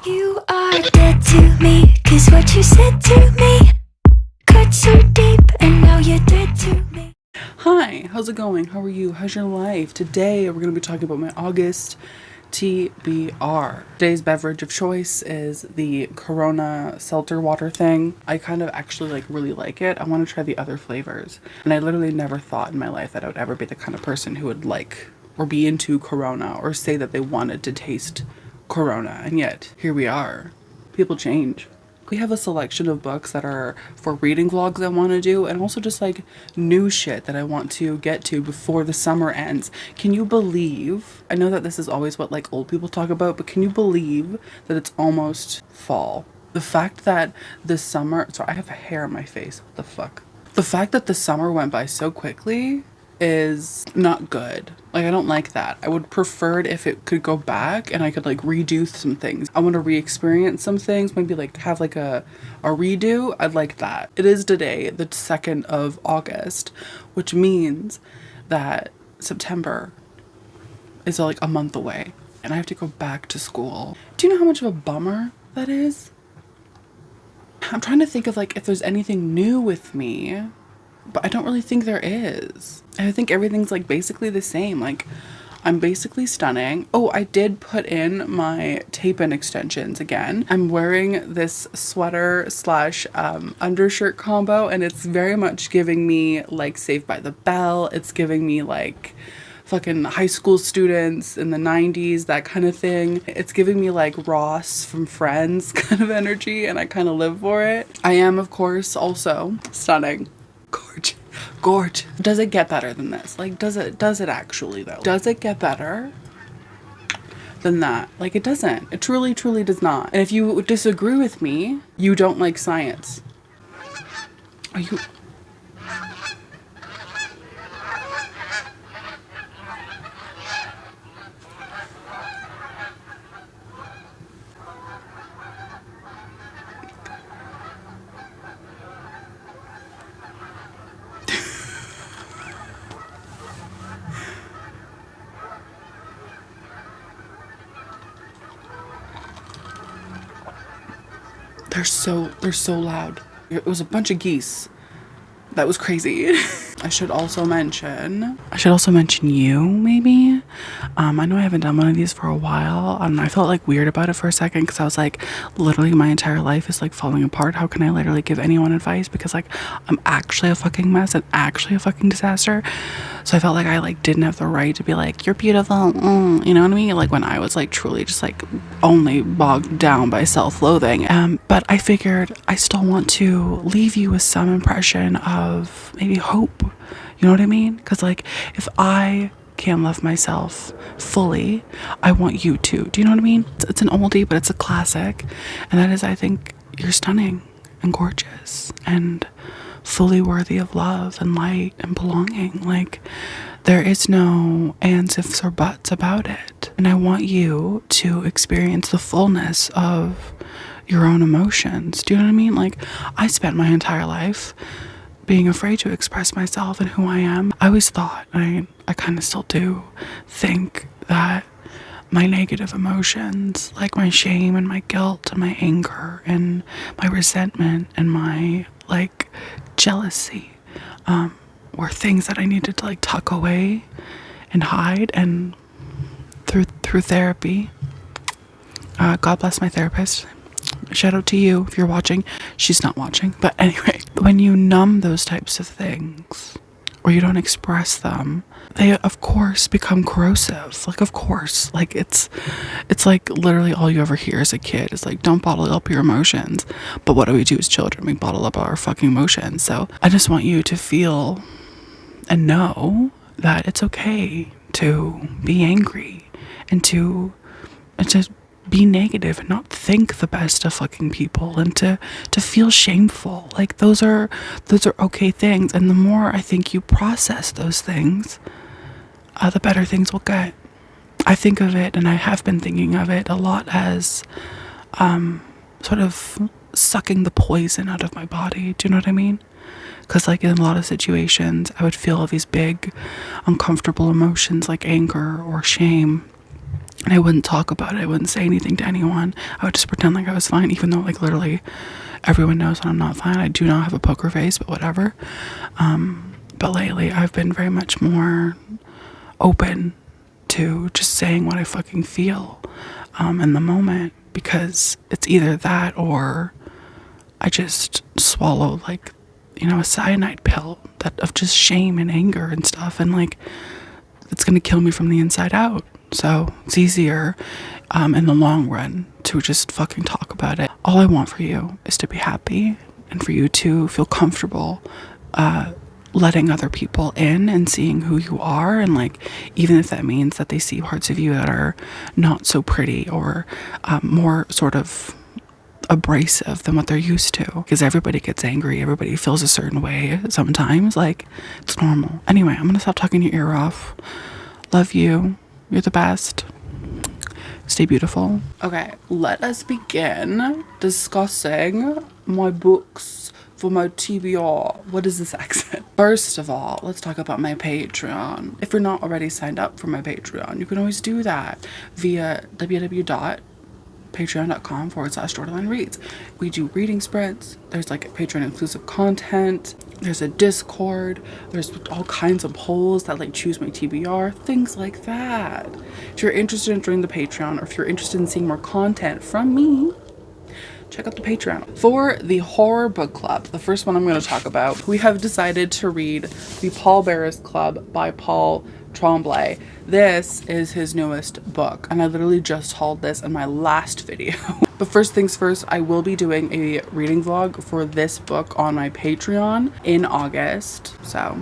You are dead to me, 'cause what you said to me cut so deep, and now you're dead to me. Hi, how's it going? How are you? How's your life? Today we're going to be talking about my August TBR. Today's beverage of choice is the Corona seltzer water thing. I kind of actually really like it. I want to try the other flavors. And I literally never thought in my life that I would ever be the kind of person who would like or be into Corona or say that they wanted to taste Corona. And yet, here we are. People change. We have a selection of books that are for reading vlogs I want to do, and also just new shit that I want to get to before the summer ends. Can you believe, I know that this is always what old people talk about, but can you believe that it's almost fall? The fact that the summer, sorry, I have hair on my face, what the fuck? The fact that the summer went by so quickly is not good. I don't like that. I would prefer it if it could go back and I could redo some things. I want to re-experience some things, maybe have a redo. I'd like that. It is today, the 2nd of August, which means that September is a month away and I have to go back to school. Do you know how much of a bummer that is? I'm trying to think of if there's anything new with me, but I don't really think there is. I think everything's basically the same. I'm basically stunning. Oh, I did put in my tape-in extensions again. I'm wearing this sweater / undershirt combo, and it's very much giving me Saved by the Bell. It's giving me fucking high school students in the 90s, that kind of thing. It's giving me Ross from Friends kind of energy, and I kind of live for it. I am, of course, also stunning. Gorge. Does it get better than this? Does it actually though? Does it get better than that? It doesn't. It truly does not. And if you disagree with me, you don't like science. Are you... They're so loud. It was a bunch of geese. That was crazy. I should also mention you, maybe. I know I haven't done one of these for a while. I felt weird about it for a second because I was literally my entire life is falling apart. How can I literally give anyone advice? Because I'm actually a fucking mess and actually a fucking disaster. So I felt I didn't have the right to be you're beautiful. You know what I mean? When I was truly just only bogged down by self-loathing. But I figured I still want to leave you with some impression of maybe hope. You know what I mean? Because if I can't love myself fully, I want you to. Do you know what I mean? It's an oldie, but it's a classic. And that is, I think you're stunning and gorgeous and fully worthy of love and light and belonging. There is no ands, ifs, or buts about it. And I want you to experience the fullness of your own emotions. Do you know what I mean? I spent my entire life being afraid to express myself and who I am. I always thought, I kind of still do, think that my negative emotions, my shame and my guilt and my anger and my resentment and my jealousy, were things that I needed to tuck away and hide. And through therapy, God bless my therapist. Shout out to you if you're watching. She's not watching, but anyway, when you numb those types of things or you don't express them, they of course become corrosive. Of course, it's literally all you ever hear as a kid is don't bottle up your emotions. But what do we do as children? We bottle up our fucking emotions. So I just want you to feel and know that it's okay to be angry and to be negative and not think the best of fucking people and to feel shameful. Those are okay things. And the more I think you process those things, the better things will get. I think of it, and I have been thinking of it a lot as sort of sucking the poison out of my body. Do you know what I mean? Because in a lot of situations I would feel all these big uncomfortable emotions like anger or shame, And I wouldn't talk about it. I wouldn't say anything to anyone. I would just pretend like I was fine, even though like literally everyone knows that I'm not fine. I do not have a poker face, but whatever. But lately I've been very much more open to just saying what I fucking feel in the moment, because it's either that or I just swallow like, you know, a cyanide pill that of just shame and anger and stuff, and like it's gonna kill me from the inside out. So it's easier in the long run to just fucking talk about it. All I want for you is to be happy and for you to feel comfortable letting other people in and seeing who you are, and like even if that means that they see parts of you that are not so pretty or more sort of abrasive than what they're used to, because everybody gets angry, everybody feels a certain way sometimes, like it's normal. Anyway, I'm gonna stop talking your ear off. Love you, you're the best, stay beautiful. Okay, let us begin discussing my books for my TBR. What is this accent? First of all, let's talk about my Patreon. If you're not already signed up for my Patreon, you can always do that via www.patreon.com/Jordaline reads. We do reading spreads. There's like Patreon inclusive content. There's a Discord. There's all kinds of polls that like choose my TBR, things like that. If you're interested in joining the Patreon, or if you're interested in seeing more content from me, check out the Patreon. For the horror book club, the first one I'm going to talk about, we have decided to read The Pallbearers Club by Paul Trombley. This is his newest book, and I literally just hauled this in my last video. But first things first, I will be doing a reading vlog for this book on my Patreon in August. So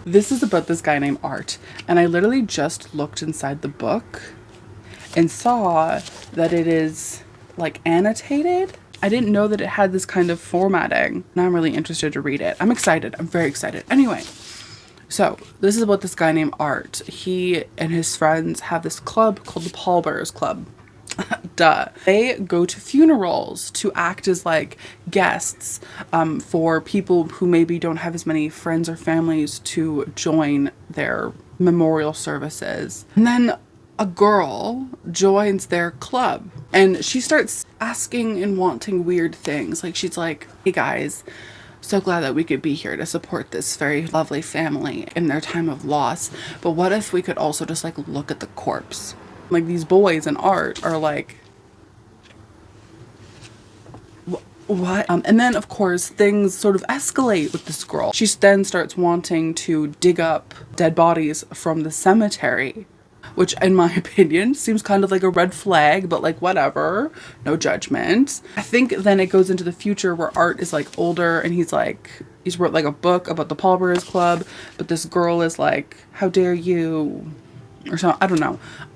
this is about this guy named Art, and I literally just looked inside the book and saw that it is like annotated. I didn't know that it had this kind of formatting. Now I'm really interested to read it. I'm excited. I'm very excited. Anyway, so this is about this guy named Art. He and his friends have this club called the Pallbearers Club. Duh. They go to funerals to act as like guests for people who maybe don't have as many friends or families to join their memorial services. And then a girl joins their club, and she starts asking and wanting weird things. Like she's like, hey guys, so glad that we could be here to support this very lovely family in their time of loss, but what if we could also just like look at the corpse? Like these boys and Art are like, what? And then of course things sort of escalate with this girl. She then starts wanting to dig up dead bodies from the cemetery, which in my opinion seems kind of like a red flag, but like whatever, no judgment. I think then it goes into the future where Art is like older, and he's wrote like a book about the Pallbearers Club, but this girl is like, how dare you, or something. I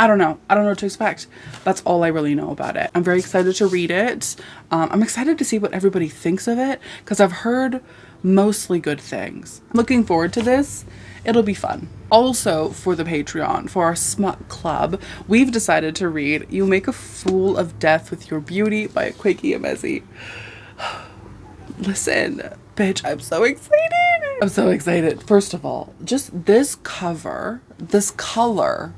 don't know what to expect. That's all I really know about it. I'm very excited to read it. I'm excited to see what everybody thinks of it, because I've heard mostly good things. I'm looking forward to this. It'll be fun. Also, for the Patreon, for our smut club, we've decided to read You Make a Fool of Death with Your Beauty by Quakey Emezi. Listen, bitch, I'm so excited. I'm so excited. First of all, just this cover, this color,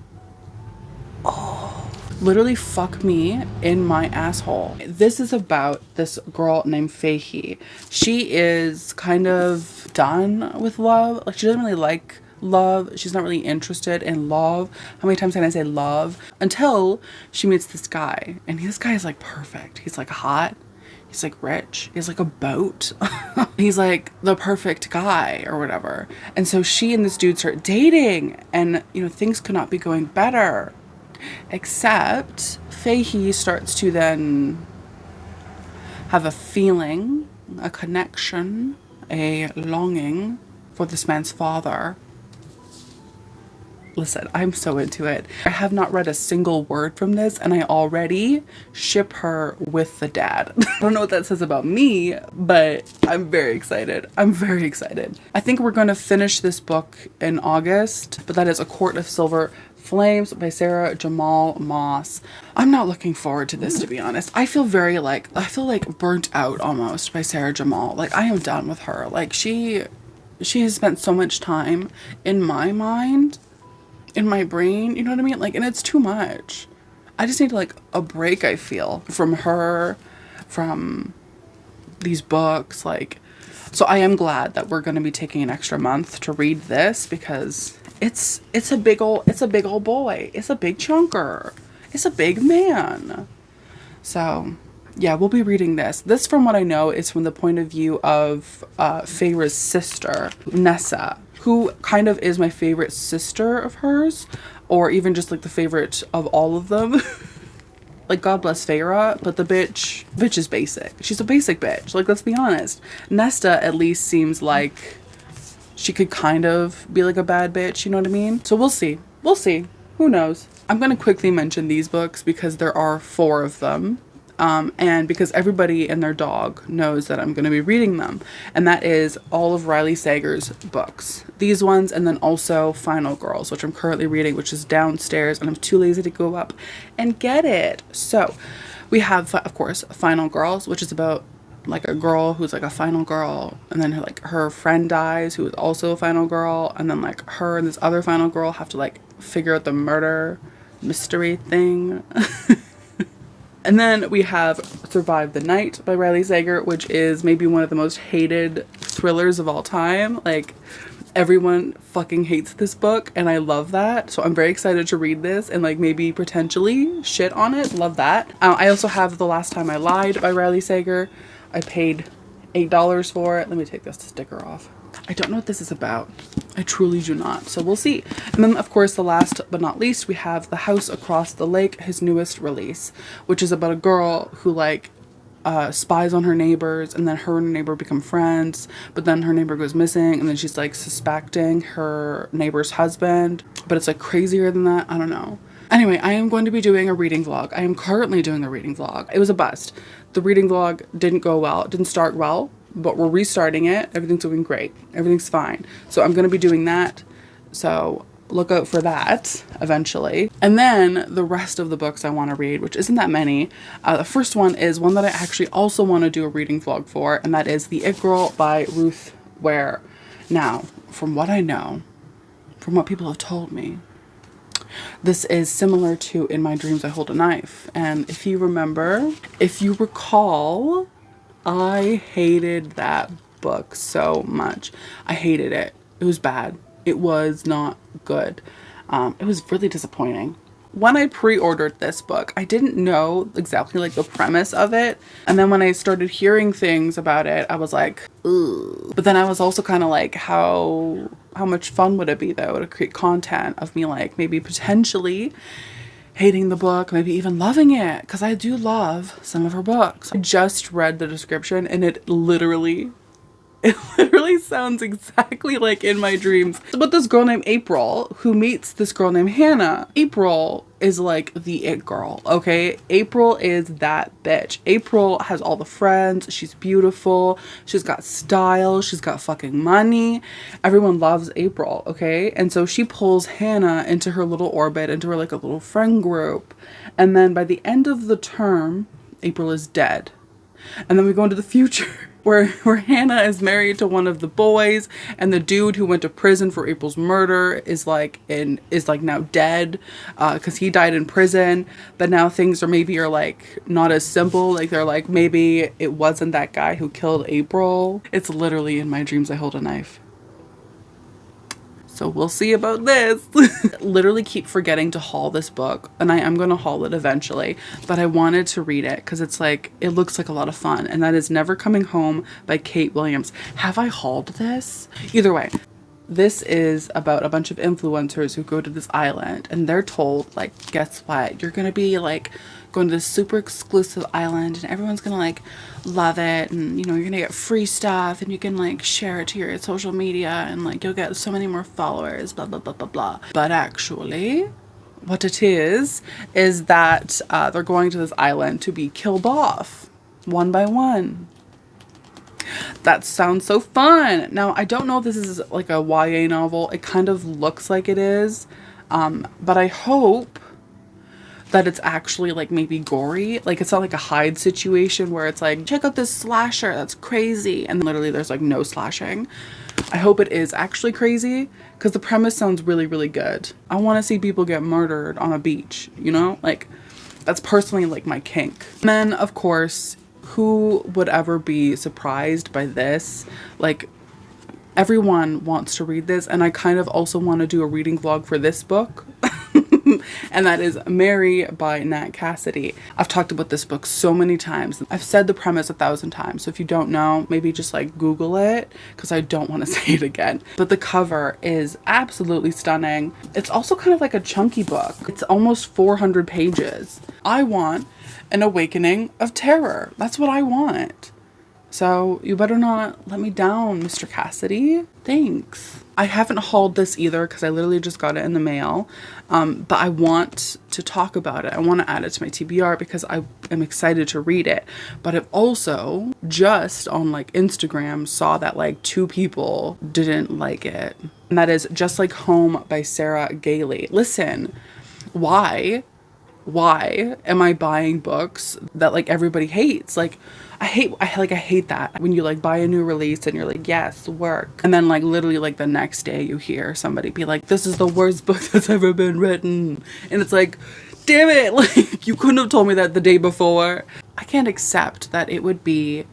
literally fuck me in my asshole. This is about this girl named Fahey. She is kind of done with love. Like she doesn't really like love. She's not really interested in love. How many times can I say love? Until she meets this guy, and this guy is like perfect. He's like hot. He's like rich. He has like a boat. He's like the perfect guy or whatever. And so she and this dude start dating, and you know, things could not be going better. Except Fahey starts to then have a feeling, a connection, a longing for this man's father. Listen, I'm so into it. I have not read a single word from this, and I already ship her with the dad. I don't know what that says about me, but I'm very excited. I'm very excited. I think we're going to finish this book in August, but that is A Court of Silver Flames by Sarah Jamal Moss. I'm not looking forward to this, to be honest. I feel like burnt out almost by Sarah Jamal. Like I am done with her. Like she has spent so much time in my mind in my brain, you know what I mean? Like, and it's too much. I just need like a break, I feel, from her, from these books. Like, so I am glad that we're going to be taking an extra month to read this, because it's a big old boy. It's a big chunker. It's a big man. So yeah, we'll be reading this. This, from what I know, is from the point of view of Feyre's sister, Nessa, who kind of is my favorite sister of hers, or even just like the favorite of all of them. Like, God bless Feyre, but the bitch is basic. She's a basic bitch. Like, let's be honest. Nesta at least seems like she could kind of be like a bad bitch, you know what I mean? So we'll see. We'll see. Who knows? I'm going to quickly mention these books because there are 4 of them. And because everybody and their dog knows that I'm going to be reading them. And that is all of Riley Sager's books. These ones, and then also Final Girls, which I'm currently reading, which is downstairs, and I'm too lazy to go up and get it. So we have, of course, Final Girls, which is about like a girl who's like a final girl, and then her friend dies who is also a final girl, and then like her and this other final girl have to like figure out the murder mystery thing. And then we have Survive the Night by Riley Sager, which is maybe one of the most hated thrillers of all time. Like, everyone fucking hates this book, and I love that. So I'm very excited to read this and like maybe potentially shit on it. Love that. I also have The Last Time I Lied by Riley Sager. I paid $8 for it. Let me take this sticker off. I don't know what this is about. I truly do not. So we'll see. And then, of course, the last but not least, we have The House Across the Lake, his newest release, which is about a girl who like spies on her neighbors, and then her and her neighbor become friends, but then her neighbor goes missing, and then she's like suspecting her neighbor's husband, but it's like crazier than that. I don't know. Anyway, I am going to be doing a reading vlog. I am currently doing a reading vlog. It was a bust. The reading vlog didn't go well. It didn't start well, but we're restarting it. Everything's doing great. Everything's fine. So I'm going to be doing that. So look out for that eventually. And then the rest of the books I want to read, which isn't that many. The first one is one that I actually also want to do a reading vlog for, and that is The It Girl by Ruth Ware. Now, from what I know, from what people have told me, this is similar to In My Dreams I Hold a Knife. And if you recall, I hated that book so much. I hated it. It was bad. It was not good. It was really disappointing. When I pre-ordered this book, I didn't know exactly like the premise of it. And then when I started hearing things about it, I was like, ugh. But then I was also kind of like, how much fun would it be though to create content of me like maybe potentially hating the book, maybe even loving it, because I do love some of her books. I just read the description and it literally sounds exactly like In My Dreams. It's about this girl named April who meets this girl named Hannah. April is like the it girl, okay? April is that bitch. April has all the friends. She's beautiful. She's got style. She's got fucking money. Everyone loves April, okay? And so she pulls Hannah into her little orbit, into her like a little friend group. And then by the end of the term, April is dead. And then we go into the future where Hannah is married to one of the boys, and the dude who went to prison for April's murder is like now dead because he died in prison. But now things are like not as simple. Like they're like, maybe it wasn't that guy who killed April. It's literally In My Dreams I Hold a Knife. So we'll see about this. Literally keep forgetting to haul this book, and I am going to haul it eventually, but I wanted to read it because it's like, it looks like a lot of fun, and that is Never Coming Home by Kate Williams. Have I hauled this? Either way, this is about a bunch of influencers who go to this island, and they're told like, guess what? You're going to be like going to this super exclusive island, and everyone's gonna like love it, and you know, you're gonna get free stuff, and you can like share it to your social media, and like you'll get so many more followers, blah blah blah blah blah. But actually what it is that they're going to this island to be killed off one by one. That sounds so fun. Now I don't know if this is like a YA novel. It kind of looks like it is, but I hope that it's actually like maybe gory. Like it's not like a hide situation where it's like, check out this slasher, that's crazy, and literally there's like no slashing. I hope it is actually crazy, because the premise sounds really, really good. I want to see people get murdered on a beach, you know? Like, that's personally like my kink. And then, of course, who would ever be surprised by this? Like, everyone wants to read this, and I kind of also want to do a reading vlog for this book. And that is Mary by Nat Cassidy. I've talked about this book so many times. I've said the premise 1,000 times. So if you don't know, maybe just like Google it, because I don't want to say it again. But the cover is absolutely stunning. It's also kind of like a chunky book. It's almost 400 pages. I want an awakening of terror. That's what I want. So you better not let me down, Mr. Cassidy. Thanks. I haven't hauled this either because I literally just got it in the mail. But I want to talk about it. I want to add it to my TBR because I am excited to read it. But I've also just on like Instagram saw that like 2 people didn't like it. And that is Just Like Home by Sarah Gailey. Listen, why am I buying books that like everybody hates? Like, I hate that when you like buy a new release and you're like, yes, work. And then like literally like the next day you hear somebody be like, this is the worst book that's ever been written. And it's like, damn it. Like, you couldn't have told me that the day before. I can't accept that it would be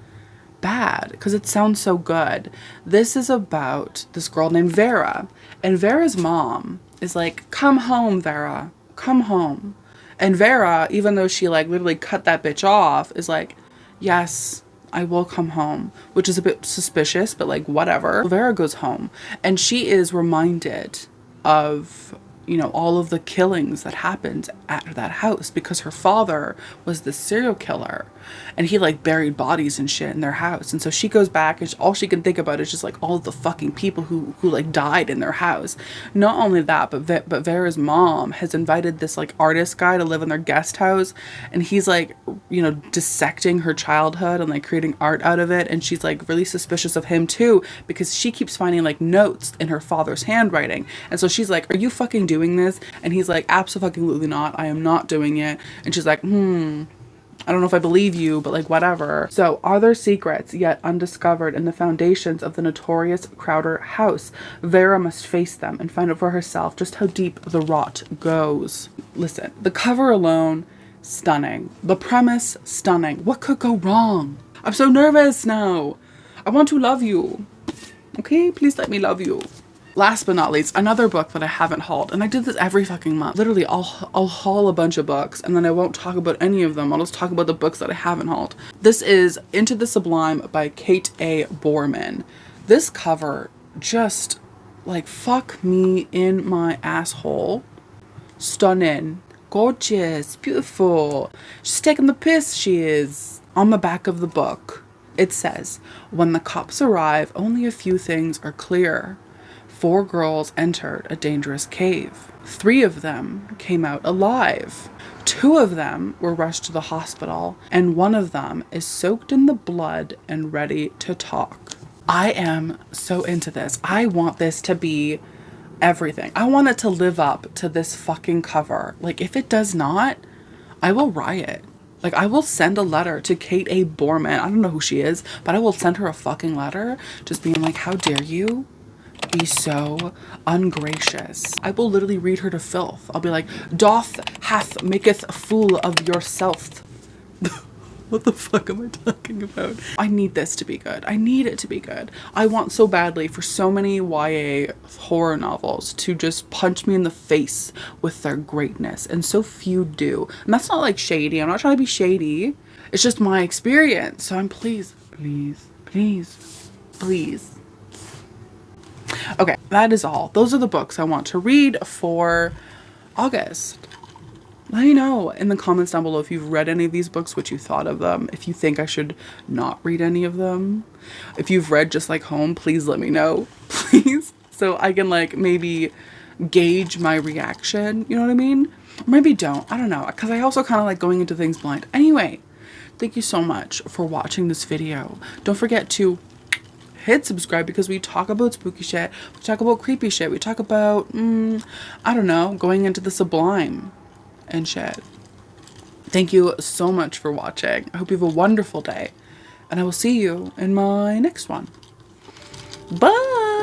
bad because it sounds so good. This is about this girl named Vera, and Vera's mom is like, come home, Vera, come home. And Vera, even though she like literally cut that bitch off, is like, yes, I will come home, which is a bit suspicious, but like whatever. Vera goes home and she is reminded of, you know, all of the killings that happened at that house because her father was the serial killer and he like buried bodies and shit in their house. And so she goes back and all she can think about is just like all of the fucking people who like died in their house. Not only that, but Vera's mom has invited this like artist guy to live in their guest house, and he's like, you know, dissecting her childhood and like creating art out of it. And she's like really suspicious of him too because she keeps finding like notes in her father's handwriting. And so she's like, are you fucking doing this? And he's like, absolutely not. I am not doing it. And she's like, I don't know if I believe you, but like whatever. So, are there secrets yet undiscovered in the foundations of the notorious Crowder house? Vera must face them and find out for herself just how deep the rot goes. Listen, the cover alone, stunning. The premise, stunning. What could go wrong? I'm so nervous now. I want to love you. Okay, please let me love you. Last but not least, another book that I haven't hauled, and I did this every fucking month. Literally, I'll haul a bunch of books, and then I won't talk about any of them. I'll just talk about the books that I haven't hauled. This is Into the Sublime by Kate A. Borman. This cover just, like, fuck me in my asshole. Stunning. Gorgeous. Beautiful. She's taking the piss, she is. On the back of the book, it says, when the cops arrive, only a few things are clear. 4 girls entered a dangerous cave. 3 of them came out alive. 2 of them were rushed to the hospital, and 1 of them is soaked in the blood and ready to talk. I am so into this. I want this to be everything. I want it to live up to this fucking cover. Like, if it does not, I will riot. Like, I will send a letter to Kate A. Borman. I don't know who she is, but I will send her a fucking letter just being like, how dare you be so ungracious. I will literally read her to filth. I'll be like, doth hath maketh a fool of yourself. What the fuck am I talking about? I need this to be good. I need it to be good. I want so badly for so many YA horror novels to just punch me in the face with their greatness, and so few do. And that's not like shady. I'm not trying to be shady. It's just my experience. So I'm please. Okay, that is all. Those are the books I want to read for August. Let me know in the comments down below if you've read any of these books, what you thought of them, if you think I should not read any of them. If you've read Just Like Home, please let me know, please, so I can like maybe gauge my reaction, you know what I mean? Or maybe don't, I don't know, because I also kind of like going into things blind. Anyway, thank you so much for watching this video. Don't forget to hit subscribe because we talk about spooky shit, we talk about creepy shit, we talk about, I don't know, going into the Sublime and shit. Thank you so much for watching. I hope you have a wonderful day, and I will see you in my next one. Bye!